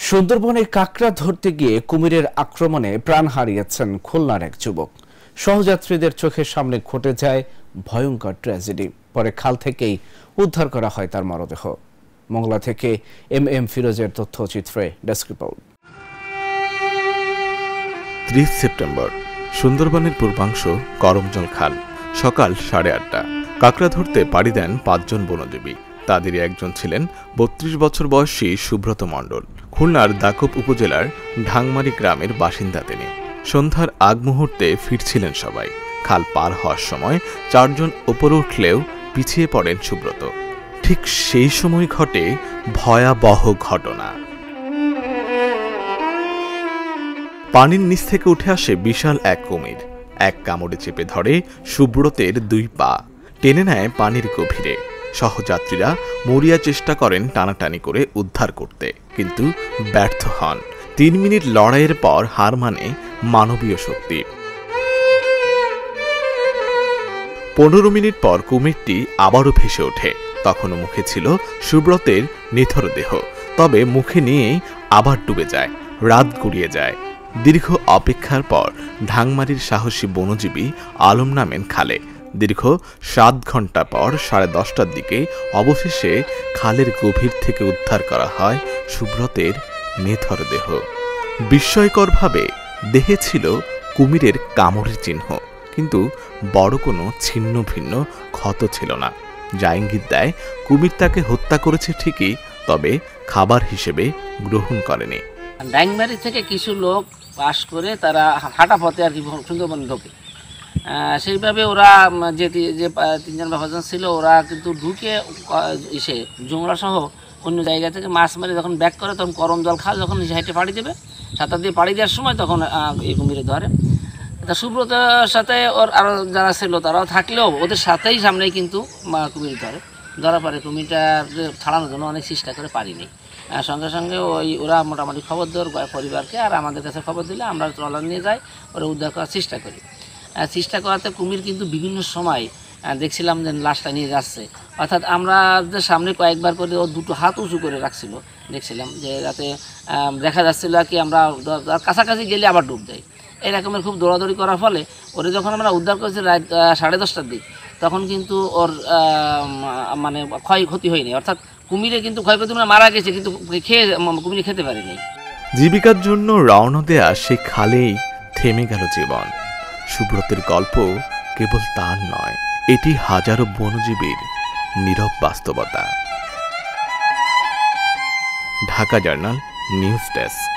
সুন্দরবনে কাকড়া ধরতে গিয়ে কুমিরের আক্রমণে প্রাণ হারিয়েছেন খুলনার এক যুবক। সহযাত্রীদের চোখের সামনে ঘটে যায় ভয়ঙ্কর ট্র্যাজেডি। পরে খাল থেকেই উদ্ধার করা হয় তার মরদেহ। মংলা থেকে এম ফিরোজের তথ্যচিত্রে ডেস্ক রিপোর্ট। 30 সেপ্টেম্বর সুন্দরবনের পূর্বাংশ করমজল খাল। সকাল 8:30। কাকড়া ধরতে পাড়ি দেন 5 জন বনজীবী। তাদেরই একজন ছিলেন 32 বছর বয়সী সুব্রত মণ্ডল। খুলনার দাকব উপজেলার ঢাংমারি গ্রামের বাসিন্দা তিনি। সন্ধ্যার আগ মুহূর্তে ফিরছিলেন সবাই। খাল পার হওয়ার সময় 4 জন উপরে উঠলেও পিছিয়ে পড়েন সুব্রত। ঠিক সেই সময় ঘটে ভয়াবহ ঘটনা। পানির নিচ থেকে উঠে আসে বিশাল এক কুমির। এক কামড়ে চেপে ধরে সুব্রতের 2 পা, টেনে নেয় পানির গভীরে। সহযাত্রীরা মরিয়া চেষ্টা করেন টানাটানি করে উদ্ধার করতে, কিন্তু ব্যর্থ হন। 3 মিনিট লড়াইয়ের পর হার মানে মানবীয় শক্তি। 15 মিনিট পর কুমিরটি আবারও ভেসে ওঠে। তখনও মুখে ছিল সুব্রতের নিথর দেহ, তবে মুখে নিয়েই আবার ডুবে যায়। রাত গড়িয়ে যায়। দীর্ঘ অপেক্ষার পর ঢাংমারির সাহসী বনজীবী আলম নামেন খালে। দীর্ঘ 7 ঘন্টা পর 10:30টার দিকে অবশেষে খালের গভীর থেকে উদ্ধার করা হয় সুব্রতের নিথর দেহ। বিস্ময়করভাবে দেহে ছিল কুমিরের কামড়ের চিহ্ন, কিন্তু বড় কোনো ছিন্ন ভিন্ন ক্ষত ছিল না, যা ইঙ্গিত দেয় কুমির তাকে হত্যা করেছে ঠিকই, তবে খাবার হিসেবে গ্রহণ করেনি। ডাংমারি থেকে কিছু লোক পাস করে তারা হাঁটা পথে আর কি সুন্দরবন ঢোকে। সেইভাবে ওরা যে 3 জন বা 5 জন ছিল, ওরা কিন্তু ঢুকে এসে জোংরা সহ অন্য জায়গা থেকে মাছ মারি যখন ব্যাক করে, তখন করমজল খাল যখন হাইটে পাড়ি দেবে, সাঁতার দিয়ে পাড়ি দেওয়ার সময় তখন এই কুমিরে ধরে। তা সুব্রতের সাথে ওর আরও যারা ছিল তারাও থাকলেও ওদের সাথেই সামনেই কিন্তু কুমির ধরা পড়ে। কুমিরটা ছাড়ানোর জন্য অনেক চেষ্টা করে পারিনি। সঙ্গে সঙ্গে ওরা মোটামুটি খবর দেওয়ার পরিবারকে আর আমাদের কাছে খবর দিলে আমরা ট্রলার নিয়ে যাই, ওরা উদ্ধার করার চেষ্টা করি। চেষ্টা করাতে কুমির কিন্তু বিভিন্ন সময় দেখছিলাম যে লাশটা নিয়ে যাচ্ছে, অর্থাৎ আমরা সামনে কয়েকবার করে ও 2 হাত উঁচু করে রাখছিল, দেখছিলাম যে যাতে দেখা যাচ্ছিল আর কি আমরা কাছাকাছি গেলে আবার ডুব দেয়। এই রকমের খুব দৌড়াদৌড়ি করার ফলে ওরে যখন আমরা উদ্ধার করেছি রাত 10:30টার দিক, তখন কিন্তু ওর মানে ক্ষয়ক্ষতি হয়নি, অর্থাৎ কুমিরে কিন্তু ক্ষয়ক্ষতি মানে মারা গেছে, কিন্তু কুমিরে খেতে পারেনি। জীবিকার জন্য রওনা দেয়া সেই খালেই থেমে গেল জীবন। সুব্রতের গল্প কেবল তার নয়, এটি হাজারো বনজীবীর নীরব বাস্তবতা। Dhaka journal news desk.